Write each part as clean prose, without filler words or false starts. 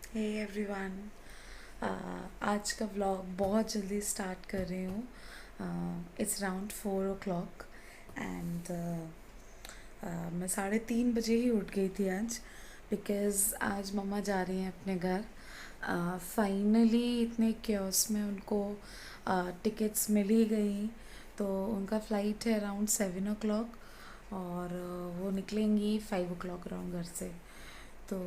Hey everyone. आज का vlog बहुत जल्दी स्टार्ट कर रही हूँ। इट्स अराउंड 4 o'clock एंड मैं 3:30 बजे ही उठ गई थी आज, बिकॉज़ आज मम्मा जा रही हैं अपने घर। फाइनली इतने क्योस में उनको टिकट्स मिल ही गई, तो उनका फ़्लाइट है अराउंड 7 o'clock और वो निकलेंगी 5 o'clock अराउंड घर से। तो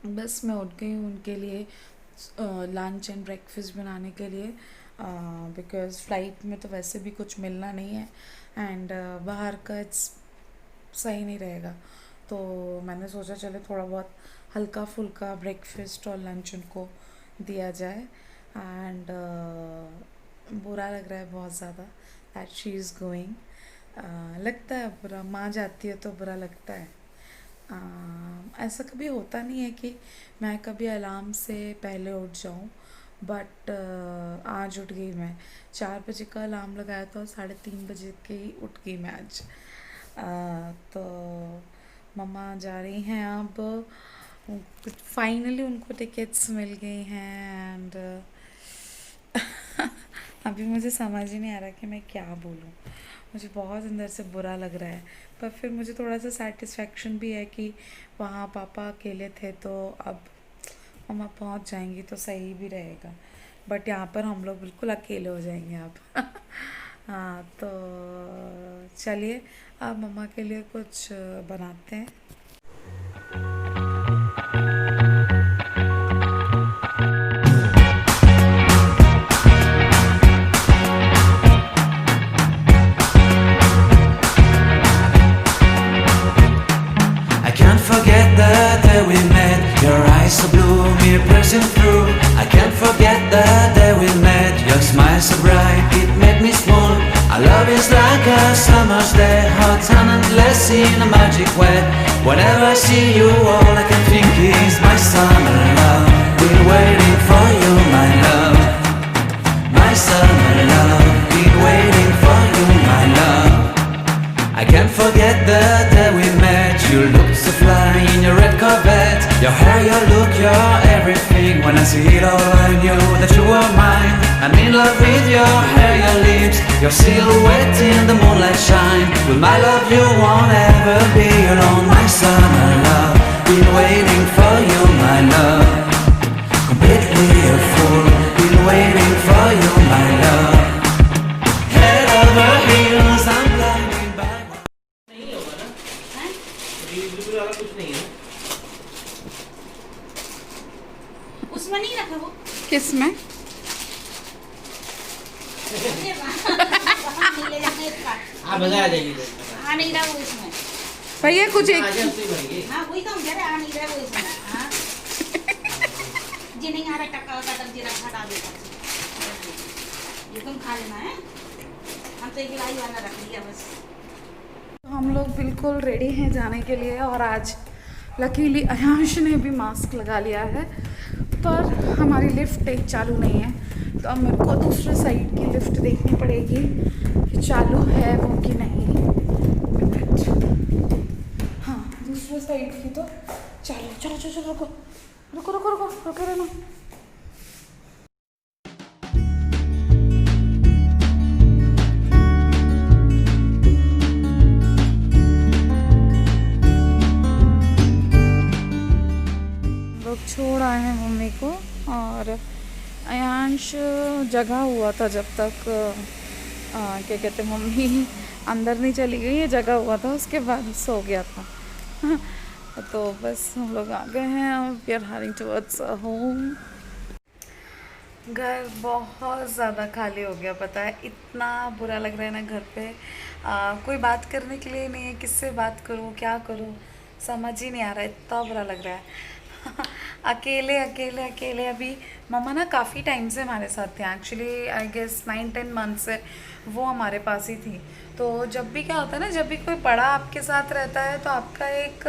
बस मैं उठ गई हूँ उनके लिए लंच एंड ब्रेकफास्ट बनाने के लिए, बिकॉज़ फ़्लाइट में तो वैसे भी कुछ मिलना नहीं है एंड बाहर का इट्स सही नहीं रहेगा। तो मैंने सोचा चले थोड़ा बहुत हल्का फुल्का ब्रेकफास्ट और लंच उनको दिया जाए। एंड बुरा लग रहा है बहुत ज़्यादा दैट शी इज़ गोइंग। लगता है बुरा, माँ जाती है तो बुरा लगता है। ऐसा कभी होता नहीं है कि मैं कभी अलार्म से पहले उठ जाऊं, बट आज उठ गई मैं। 4 बजे का अलार्म लगाया था और 3:30 बजे के ही उठ गई मैं आज। तो मम्मा जा रही हैं अब। फाइनली उनको टिकट्स मिल गई हैं एंड अभी मुझे समझ ही नहीं आ रहा कि मैं क्या बोलूँ। मुझे बहुत अंदर से बुरा लग रहा है, पर फिर मुझे थोड़ा सा सेटिस्फेक्शन भी है कि वहाँ पापा अकेले थे, तो अब मम्मा पहुँच जाएंगी तो सही भी रहेगा। बट यहाँ पर हम लोग बिल्कुल अकेले हो जाएंगे अब। हाँ, तो चलिए अब मम्मा के लिए कुछ बनाते हैं। I can't forget the day we met. Your eyes so blue, me piercing through. I can't forget the day we met. Your smile so bright, it made me swoon. Our love is like a summer's day, hot and endless in a magic way. Whenever I see you, all I can think is my summer love. Been waiting for you, my love. My summer love. Been waiting for you, my love. I can't forget the day we met. You looked so fly in your red Corvette. Your hair, your look, your everything. When I see it all, I knew that you were mine. I'm in love with your hair, your lips, your silhouette in the moonlight shine. With my love, you won't ever be alone. My summer love, been waiting for you, my love. Completely a fool, been waiting for you, my love. Head over heels, I'm blinded by. नहीं होगा ना। ये बिल्कुल वाला कुछ नहीं है। उसमें नहीं रखा वो। किस में? ले जाने का। आप बजा आ जाइए। आ नहीं रहा वो इसमें। भैया कुछ एक आज हम से भरेंगे। हाँ वही तो हम कह रहे हैं, आ नहीं रहा वो इसमें। हाँ जी नहीं आ रहा, टक्का का तब जी रखा डाल देता। ये तुम खा लेना है, हम तो एक लाई वाला रख लिया बस। हम लोग बिल्कुल रेडी हैं जाने के लिए, और आज लकीली अयांश ने भी मास्क लगा लिया है, पर हमारी लिफ्ट एक चालू नहीं है, तो अब मेरे को दूसरे साइड की लिफ्ट देखनी पड़ेगी कि चालू है वो कि नहीं। मिनट। हाँ, दूसरे साइड की तो चालू। चलो चलो चलो, रुको रुको रुको रुको रुके रहना। लोग छोड़ आए हैं मम्मी को, और अयांश जगा हुआ था जब तक क्या कहते मम्मी अंदर नहीं चली गई, ये जगा हुआ था, उसके बाद सो गया था। तो बस हम लोग आ गए हैं, we are heading towards home. घर बहुत ज़्यादा खाली हो गया, पता है, इतना बुरा लग रहा है ना घर पे। कोई बात करने के लिए नहीं है, किससे बात करूँ, क्या करूँ, समझ ही नहीं आ रहा है, इतना बुरा लग रहा है। अकेले अकेले अकेले। अभी मम्मा ना काफ़ी टाइम से हमारे साथ थे, एक्चुअली आई गेस 9-10 मंथ से वो हमारे पास ही थी। तो जब भी क्या होता है ना, जब भी कोई बड़ा आपके साथ रहता है तो आपका एक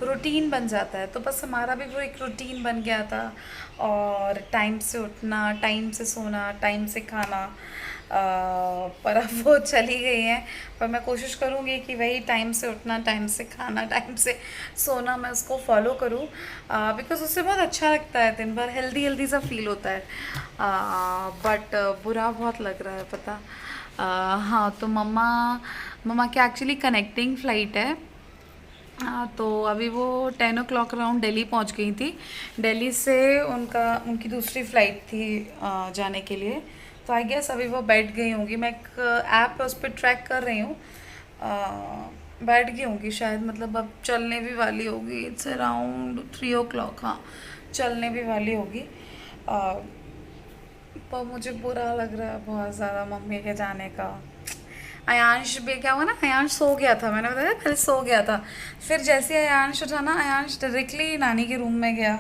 रूटीन बन जाता है, तो बस हमारा भी वो एक रूटीन बन गया था। और टाइम से उठना, टाइम से सोना, टाइम से खाना, पर अब वो चली गई हैं। पर मैं कोशिश करूँगी कि वही टाइम से उठना, टाइम से खाना, टाइम से सोना, मैं उसको फॉलो करूँ, बिकॉज़ उससे बहुत अच्छा लगता है, दिन भर हेल्दी हेल्दी सा फील होता है। बट बुरा बहुत लग रहा है पता। हाँ, तो मम्मा की एक्चुअली कनेक्टिंग फ़्लाइट है। तो अभी वो 10 o'clock अराउंड दिल्ली पहुंच गई थी। दिल्ली से उनकी दूसरी फ़्लाइट थी जाने के लिए। तो आई गेस अभी वो बैठ गई होंगी। मैं एक ऐप है उस पर ट्रैक कर रही हूँ, बैठ गई होंगी शायद, मतलब अब चलने भी वाली होगी। इट्स अराउंड 3 o'clock, हाँ चलने भी वाली होगी। पर मुझे बुरा लग रहा है बहुत ज़्यादा मम्मी के जाने का। अयांश भी क्या हुआ ना, अयांश सो गया था, मैंने बताया पहले सो गया था। फिर जैसे अयांश उठा ना, अयांश डायरेक्टली नानी के रूम में गया,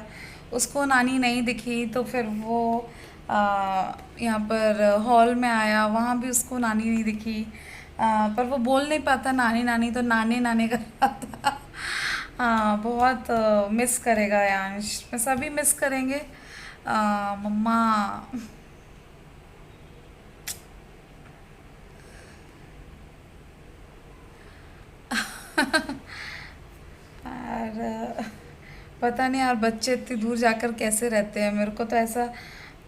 उसको नानी नहीं दिखी। तो फिर वो यहाँ पर हॉल में आया, वहाँ भी उसको नानी नहीं दिखी। पर वो बोल नहीं पाता नानी नानी, तो नानी नानी कर रहा था। हाँ, बहुत मिस करेगा अयांश, मैं सभी मिस करेंगे। मम्मा और पता नहीं यार, बच्चे इतनी दूर जाकर कैसे रहते हैं। मेरे को तो ऐसा,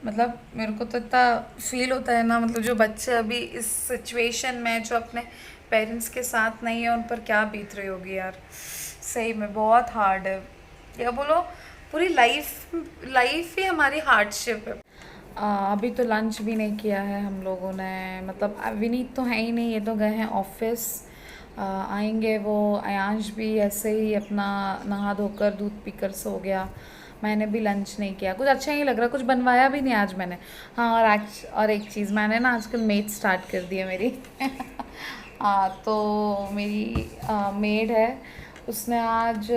मतलब मेरे को तो इतना फील होता है ना, मतलब जो बच्चे अभी इस सिचुएशन में, जो अपने पेरेंट्स के साथ नहीं है, उन पर क्या बीत रही होगी यार। सही में बहुत हार्ड है, या बोलो पूरी लाइफ ही हमारी हार्डशिप है। अभी तो लंच भी नहीं किया है हम लोगों ने, मतलब विनीत तो है ही नहीं, ये तो गए हैं ऑफिस। आएंगे वो। अयांश भी ऐसे ही अपना नहा धोकर दूध पीकर सो गया। मैंने भी लंच नहीं किया, कुछ अच्छा नहीं लग रहा, कुछ बनवाया भी नहीं आज मैंने। हाँ, और एक चीज़ मैंने ना आजकल मेड स्टार्ट कर दी है मेरी। तो मेरी मेड है, उसने आज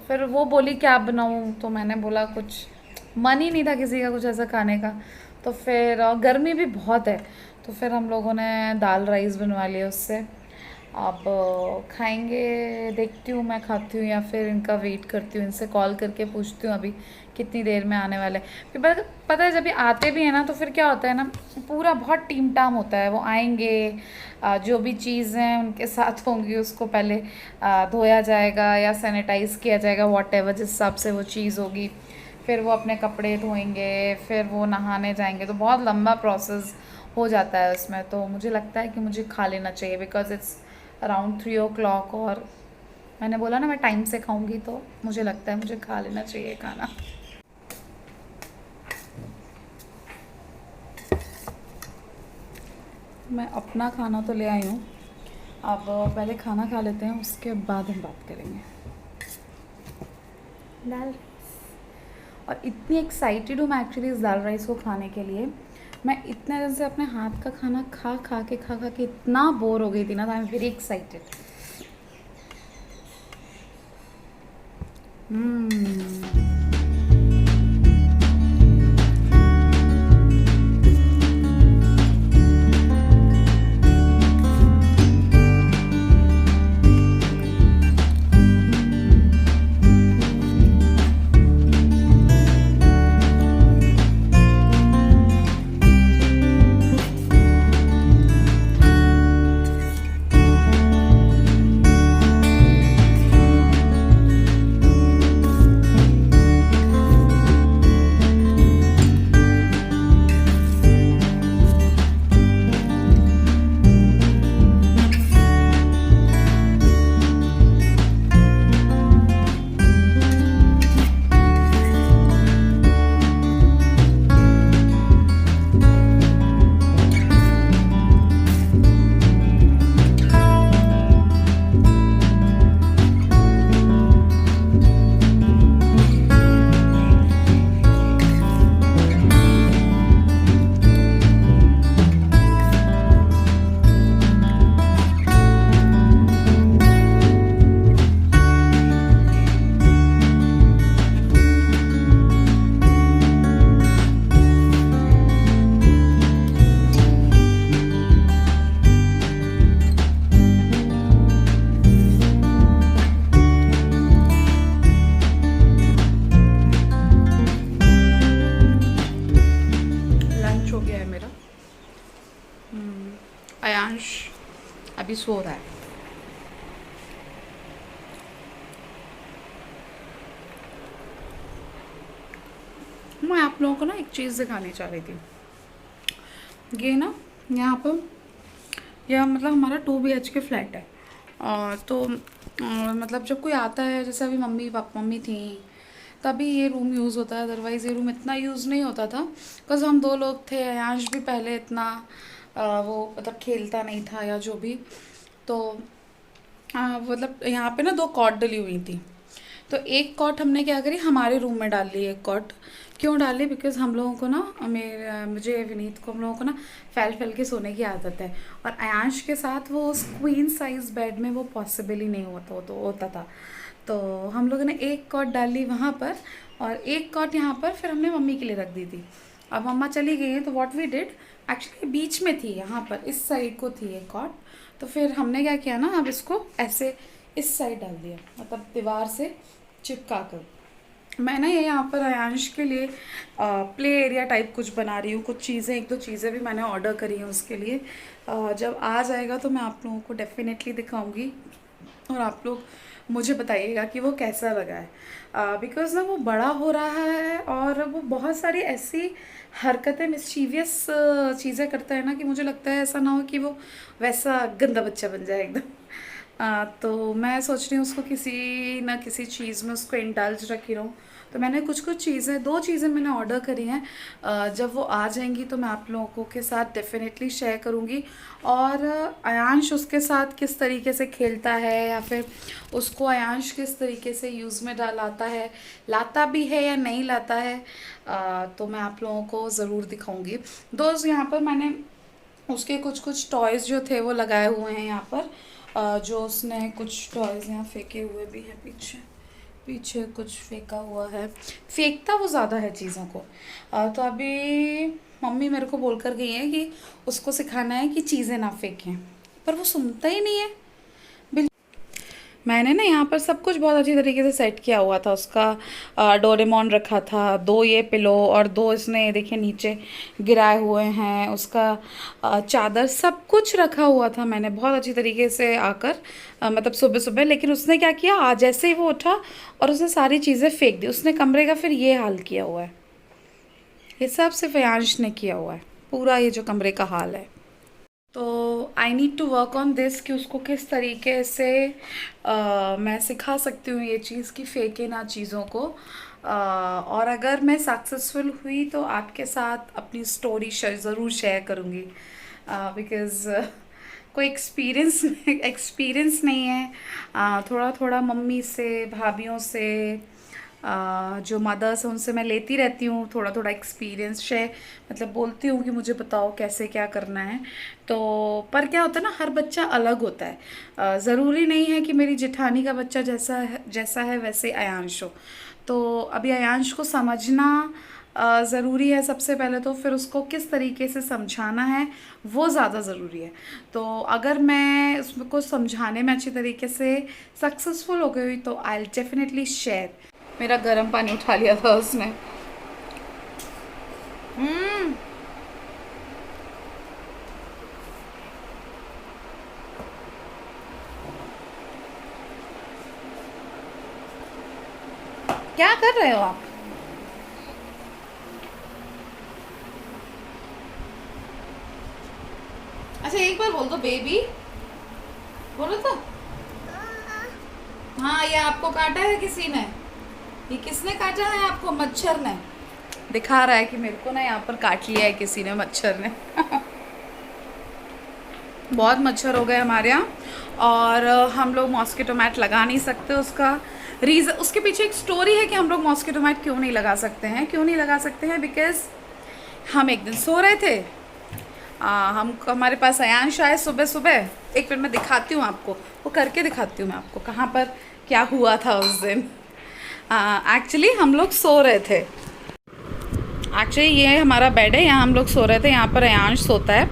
फिर वो बोली क्या बनाऊँ, तो मैंने बोला कुछ मन ही नहीं था किसी का कुछ ऐसा खाने का। तो फिर गर्मी भी बहुत है, तो फिर हम लोगों ने दाल राइस बनवा लिया उससे। अब खाएंगे, देखती हूँ मैं खाती हूँ या फिर इनका वेट करती हूँ, इनसे कॉल करके पूछती हूँ अभी कितनी देर में आने वाले। फिर पता है जब ये आते भी हैं ना, तो फिर क्या होता है ना, पूरा बहुत टीम टाम होता है। वो आएंगे, जो भी चीज़ें उनके साथ होंगी उसको पहले धोया जाएगा या सैनिटाइज़ किया जाएगा, वॉटेवर जिस हिसाब से वो चीज़ होगी। फिर वो अपने कपड़े धोएंगे, फिर वो नहाने जाएंगे, तो बहुत लंबा प्रोसेस हो जाता है उसमें। तो मुझे लगता है कि मुझे खा लेना चाहिए, बिकॉज इट्स अराउंड 3 o'clock, और मैंने बोला ना मैं टाइम से खाऊंगी, तो मुझे लगता है मुझे खा लेना चाहिए खाना। मैं अपना खाना तो ले आई हूँ, अब पहले खाना खा लेते हैं, उसके बाद हम बात करेंगे। दाल राइस, और इतनी एक्साइटेड हूँ मैं एक्चुअली इस दाल राइस को खाने के लिए। मैं इतने दिन से अपने हाथ का खाना खा खा के इतना बोर हो गई थी ना, तो आई एम वेरी एक्साइटेड। अभी सो रहा है। मैं आप लोगों को ना एक चीज़ दिखाने चाह रही थी। ये ना यहाँ पर यह मतलब हमारा 2 BHK फ्लैट है। तो मतलब जब कोई आता है, जैसे अभी मम्मी थी तभी ये रूम यूज़ होता है, अदरवाइज़ ये रूम इतना यूज़ नहीं होता था बिकॉज हम 2 लोग थे। अयांश भी पहले इतना वो मतलब खेलता नहीं था या जो भी। तो मतलब यहाँ पे ना 2 कॉट डली हुई थी, तो एक कॉट हमने क्या करी हमारे रूम में डाल ली। एक कॉट क्यों डाली, बिकॉज़ हम लोगों को ना मुझे विनीत को हम लोगों को ना फैल के सोने की आदत है, और अयांश के साथ वो उस क्वीन साइज़ बेड में वो पॉसिबल ही नहीं होता था। तो हम लोगों ने एक कॉट डाली वहाँ पर, और एक कॉट यहाँ पर फिर हमने मम्मी के लिए रख दी थी। अब मम्मा चली गई हैं तो व्हाट वी डिड, एक्चुअली बीच में थी, यहाँ पर इस साइड को थी एक कॉट। तो फिर हमने क्या किया ना, अब इसको ऐसे इस साइड डाल दिया, मतलब दीवार से चिपका कर। मैं ना ये यहाँ पर अयांश के लिए प्ले एरिया टाइप कुछ बना रही हूँ। कुछ चीज़ें 1-2 चीज़ें भी मैंने ऑर्डर करी हैं उसके लिए। जब आ जाएगा तो मैं आप लोगों को डेफिनेटली दिखाऊंगी, और आप लोग मुझे बताइएगा कि वो कैसा लगा है। बिकॉज़ ना वो बड़ा हो रहा है और वो बहुत सारी ऐसी हरकतें मिस्चीवियस चीज़ें करता है ना, कि मुझे लगता है ऐसा ना हो कि वो वैसा गंदा बच्चा बन जाए एकदम। तो मैं सोच रही हूँ उसको किसी ना किसी चीज़ में उसको इंडल्ज रखी रहूँ। तो मैंने कुछ चीज़ें 2 चीज़ें मैंने ऑर्डर करी हैं। जब वो आ जाएंगी तो मैं आप लोगों के साथ डेफिनेटली शेयर करूँगी। और अयांश उसके साथ किस तरीके से खेलता है, या फिर उसको अयांश किस तरीके से यूज़ में लाता भी है या नहीं लाता है, तो मैं आप लोगों को ज़रूर दिखाऊँगी। दोस्त यहाँ पर मैंने उसके कुछ टॉयज़ जो थे वो लगाए हुए हैं यहाँ पर। जो उसने कुछ टॉयज़ यहाँ फेंके हुए भी हैं, पीछे कुछ फेंका हुआ है। फेंकता वो ज़्यादा है चीज़ों को। तो अभी मम्मी मेरे को बोल कर गई है कि उसको सिखाना है कि चीज़ें ना फेंकें, पर वो सुनता ही नहीं है। मैंने ना यहाँ पर सब कुछ बहुत अच्छी तरीके से सेट किया हुआ था। उसका डोरेमोन रखा था, 2 ये पिलो और 2 इसने देखिए नीचे गिराए हुए हैं। उसका चादर सब कुछ रखा हुआ था मैंने बहुत अच्छी तरीके से आकर, मतलब सुबह सुबह। लेकिन उसने क्या किया, आज जैसे ही वो उठा और उसने सारी चीज़ें फेंक दी। उसने कमरे का फिर ये हाल किया हुआ है। ये सब सिर्फ अयांश ने किया हुआ है, पूरा ये जो कमरे का हाल है। तो I need to work on this कि उसको किस तरीके से मैं सिखा सकती हूँ ये चीज़ कि फेंके ना चीज़ों को। और अगर मैं सक्सेसफुल हुई तो आपके साथ अपनी स्टोरी ज़रूर शेयर करूँगी, बिकॉज़ कोई एक्सपीरियंस नहीं है। थोड़ा थोड़ा मम्मी से, भाभीयों से, जो मदर्स हैं उनसे मैं लेती रहती हूँ थोड़ा थोड़ा एक्सपीरियंस शेयर, मतलब बोलती हूँ कि मुझे बताओ कैसे क्या करना है। तो पर क्या होता है ना, हर बच्चा अलग होता है। ज़रूरी नहीं है कि मेरी जेठानी का बच्चा जैसा है वैसे अयांश हो। तो अभी अयांश को समझना ज़रूरी है सबसे पहले, तो फिर उसको किस तरीके से समझाना है वो ज़्यादा ज़रूरी है। तो अगर मैं उसको समझाने में अच्छी तरीके से सक्सेसफुल हो गई तो आई विल डेफिनेटली शेयर। मेरा गर्म पानी उठा लिया था उसने। क्या कर रहे हो आप? अच्छा एक बार बोल दो बेबी, बोलो तो। हाँ, ये आपको काटा है किसी ने? ये किसने काटा है आपको? मच्छर ने। दिखा रहा है कि मेरे को ना यहाँ पर काट लिया है किसी ने, मच्छर ने। बहुत मच्छर हो गए हमारे यहाँ, और हम लोग मॉस्किटो मैट लगा नहीं सकते। उसके पीछे एक स्टोरी है कि हम लोग मॉस्किटो मैट क्यों नहीं लगा सकते हैं। बिकॉज़ हम एक दिन सो रहे थे, हमारे पास अयांश आए सुबह सुबह। एक मिनट मैं दिखाती हूँ आपको, वो करके दिखाती हूँ मैं आपको कहाँ पर क्या हुआ था उस दिन। एक्चुअली हम लोग सो रहे थे। एक्चुअली ये हमारा बेड है, यहाँ हम लोग सो रहे थे। यहाँ पर अयांश सोता है,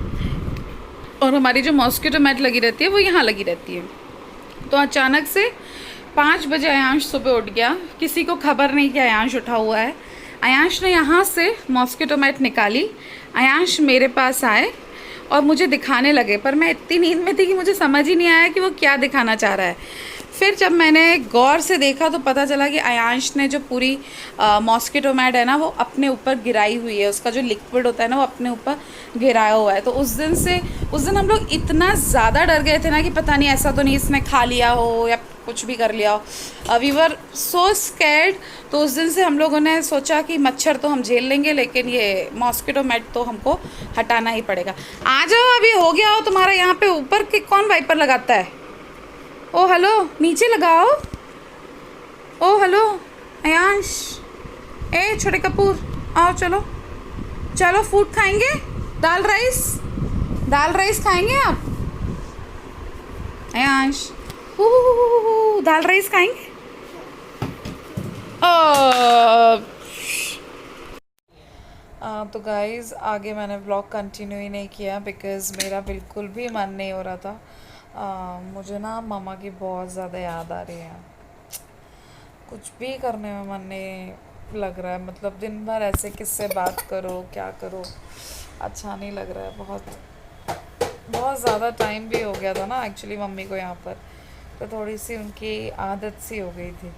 और हमारी जो मॉस्किटो मैट लगी रहती है वो यहाँ लगी रहती है। तो अचानक से 5 बजे अयांश सुबह उठ गया, किसी को खबर नहीं कि अयांश उठा हुआ है। अयांश ने यहाँ से मॉस्किटो मैट निकाली, अयांश मेरे पास आए और मुझे दिखाने लगे, पर मैं इतनी नींद में थी कि मुझे समझ ही नहीं आया कि वो क्या दिखाना चाह रहा है। फिर जब मैंने गौर से देखा तो पता चला कि अयांश ने जो पूरी मॉस्किटो मैट है ना वो अपने ऊपर गिराई हुई है, उसका जो लिक्विड होता है ना वो अपने ऊपर गिराया हुआ है। तो उस दिन हम लोग इतना ज़्यादा डर गए थे ना कि पता नहीं ऐसा तो नहीं इसने खा लिया हो या कुछ भी कर लिया हो। We were so scared. तो उस दिन से हम लोगों ने सोचा कि मच्छर तो हम झेल लेंगे, लेकिन ये मॉस्किटो मैट तो हमको हटाना ही पड़ेगा। आ जाओ, अभी हो गया हो तुम्हारा। यहाँ पे ऊपर के कौन वाइपर लगाता है? ओ हेलो, नीचे लगाओ। ओ हेलो अयांश, ए छोटे कपूर, आओ चलो चलो, फूड खाएंगे? दाल राइस खाएंगे आप? अयांश दाल राइस खाएंगे? तो गाइज़ आगे मैंने व्लॉग कंटिन्यू ही नहीं किया बिकॉज़ मेरा बिल्कुल भी मन नहीं हो रहा था। मुझे ना मम्मा की बहुत ज़्यादा याद आ रही है। कुछ भी करने में मन नहीं लग रहा है, मतलब दिन भर ऐसे किससे बात करो, क्या करो, अच्छा नहीं लग रहा है। बहुत ज़्यादा टाइम भी हो गया था ना एक्चुअली मम्मी को यहाँ पर, तो थोड़ी सी उनकी आदत सी हो गई थी।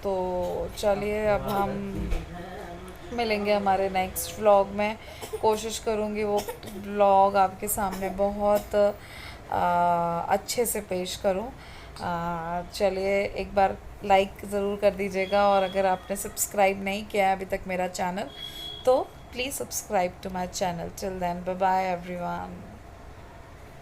तो चलिए अब हम मिलेंगे हमारे नेक्स्ट व्लॉग में। कोशिश करूँगी वो व्लॉग आपके सामने बहुत अच्छे से पेश करूँ। चलिए एक बार लाइक ज़रूर कर दीजिएगा, और अगर आपने सब्सक्राइब नहीं किया है अभी तक मेरा चैनल तो please subscribe to my channel. Till then bye bye everyone.